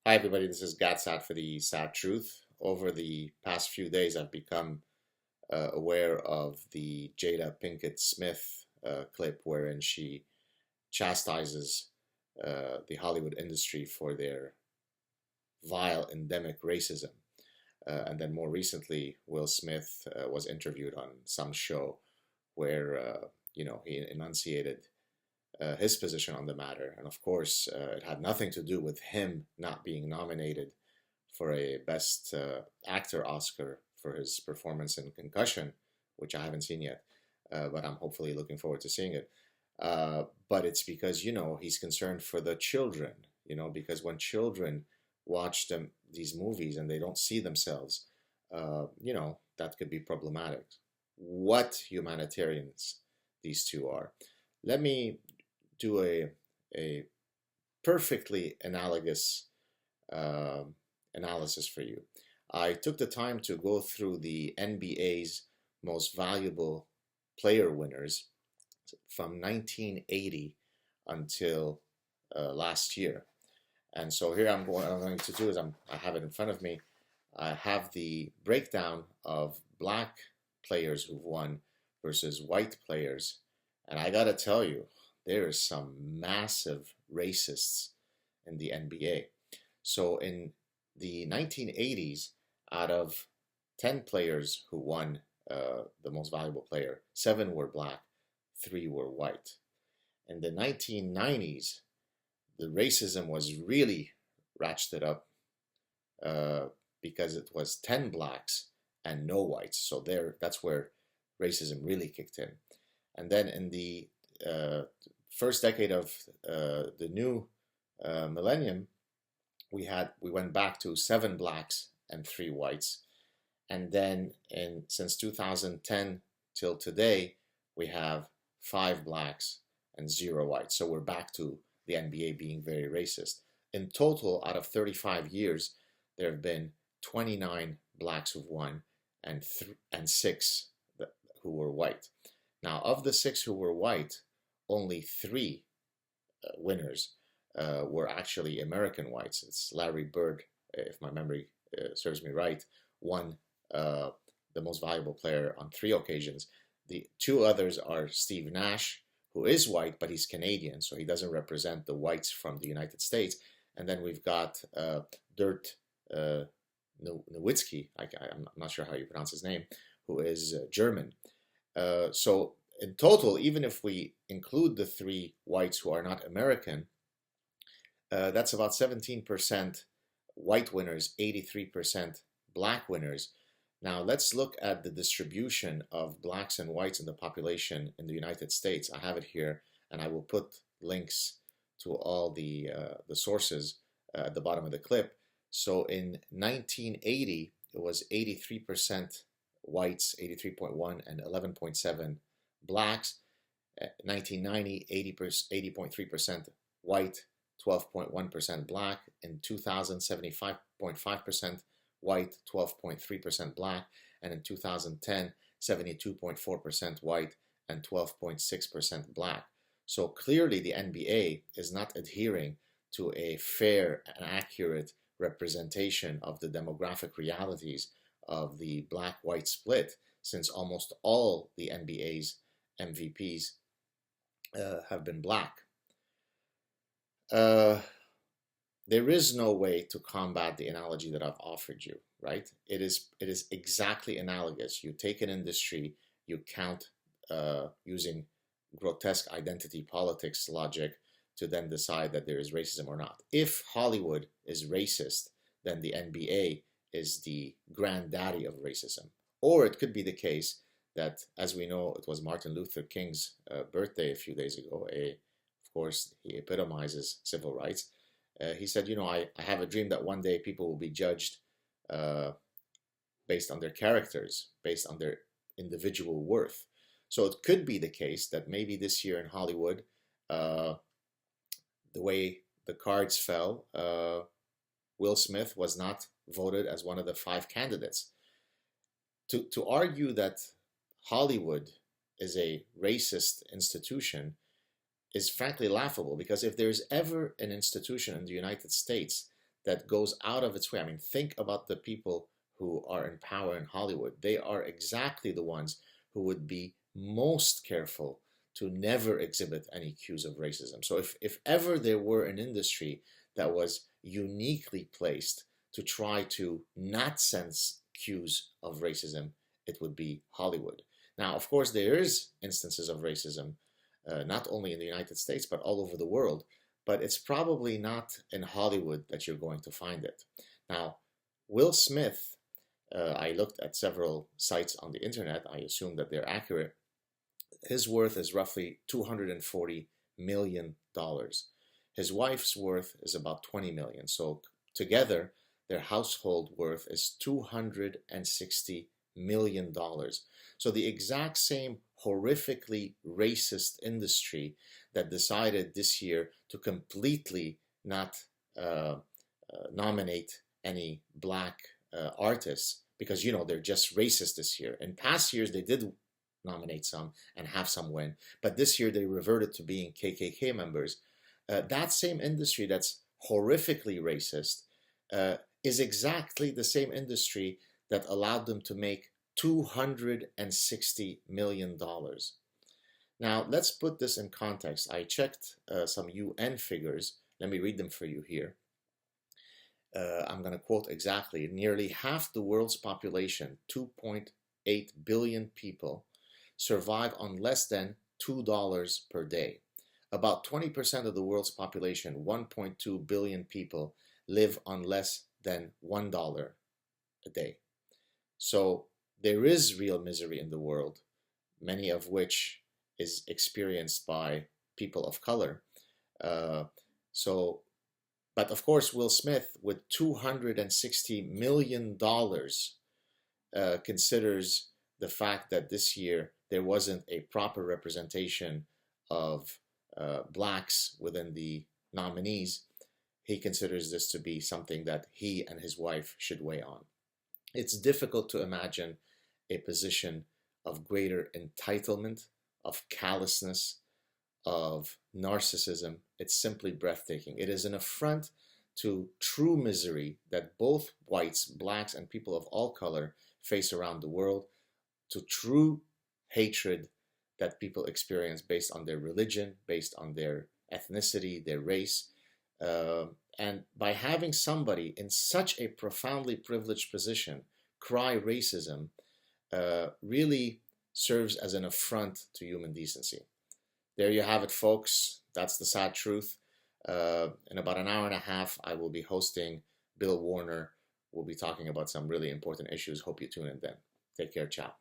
Hi, everybody. This is Saad for the Sad Truth. Over the past few days, I've become aware of the Jada Pinkett-Smith clip wherein she chastises the Hollywood industry for their vile, endemic racism. And then more recently, Will Smith was interviewed on some show where, he enunciated his position on the matter. And of course, it had nothing to do with him not being nominated for a Best Actor Oscar for his performance in Concussion, which I haven't seen yet, but I'm hopefully looking forward to seeing it. But it's because, he's concerned for the children, because when children watch these movies and they don't see themselves, that could be problematic. What humanitarians these two are. Let me do a perfectly analogous analysis for you. I took the time to go through the NBA's most valuable player winners from 1980 until last year. And so here what I'm going to do is I have it in front of me. I have the breakdown of black players who've won versus white players. And I gotta tell you, there is some massive racists in the NBA. So in the 1980s, out of 10 players who won the most valuable player, 7 were black, 3 were white. In the 1990s, the racism was really ratcheted up because it was 10 blacks and no whites. So that's where racism really kicked in. And then in the first decade of the new millennium, we went back to 7 blacks and 3 whites, and then since 2010 till today, we have 5 blacks and 0 whites. So we're back to the NBA being very racist. In total, out of 35 years, there have been 29 blacks who've won and 6 who were white. Now, of the 6 who were white, only 3 winners were actually American whites. It's Larry Bird, if my memory serves me right, won the most valuable player on 3 occasions. The 2 others are Steve Nash, who is white, but he's Canadian, so he doesn't represent the whites from the United States. And then we've got Dirk Nowitzki, I'm not sure how you pronounce his name, who is German. So in total, even if we include the 3 whites who are not American, that's about 17% white winners, 83% black winners. Now let's look at the distribution of blacks and whites in the population in the United States. I have it here, and I will put links to all the sources at the bottom of the clip. So in 1980, it was 83% whites, 83.1, and 11.7 blacks. 1990, 80.3% white, 12.1% black. In 2000, 75.5% white, 12.3% black. And in 2010, 72.4% white and 12.6% black. So clearly the NBA is not adhering to a fair and accurate representation of the demographic realities of the black-white split, since almost all the NBA's MVPs have been black. There is no way to combat the analogy that I've offered you, right? It is exactly analogous. You take an industry, you count using grotesque identity politics logic to then decide that there is racism or not. If Hollywood is racist, then the NBA is the granddaddy of racism. Or it could be the case that, as we know, it was Martin Luther King's birthday a few days ago. Of course, he epitomizes civil rights. He said, I have a dream that one day people will be judged based on their characters, based on their individual worth. So it could be the case that maybe this year in Hollywood, the way the cards fell, Will Smith was not voted as one of the 5 candidates. To argue that Hollywood is a racist institution is frankly laughable, because if there's ever an institution in the United States that goes out of its way. I mean, think about the people who are in power in Hollywood. They are exactly the ones who would be most careful to never exhibit any cues of racism. So if ever there were an industry that was uniquely placed to try to not sense cues of racism, it would be Hollywood. Now, of course, there is instances of racism, not only in the United States, but all over the world, but it's probably not in Hollywood that you're going to find it. Now, Will Smith, I looked at several sites on the internet, I assume that they're accurate. His worth is roughly $240 million. His wife's worth is about 20 million. So together, their household worth is $260 million. So the exact same horrifically racist industry that decided this year to completely not nominate any black artists because, you know, they're just racist this year. In past years, they did nominate some and have some win, but this year they reverted to being KKK members. That same industry that's horrifically racist is exactly the same industry that allowed them to make $260 million. Now, let's put this in context. I checked some UN figures. Let me read them for you here. I'm going to quote exactly. Nearly half the world's population, 2.8 billion people, survive on less than $2 per day. About 20% of the world's population, 1.2 billion people, live on less than $1 a day. So there is real misery in the world, many of which is experienced by people of color. But of course, Will Smith, with $260 million, considers the fact that this year there wasn't a proper representation of blacks within the nominees. He considers this to be something that he and his wife should weigh on. It's difficult to imagine a position of greater entitlement, of callousness, of narcissism. It's simply breathtaking. It is an affront to true misery that both whites, blacks, and people of all color face around the world, to true hatred that people experience based on their religion, based on their ethnicity, their race. And by having somebody in such a profoundly privileged position cry racism really serves as an affront to human decency. There you have it, folks. That's the sad truth. In about an hour and a half, I will be hosting Bill Warner. We'll be talking about some really important issues. Hope you tune in then. Take care. Ciao.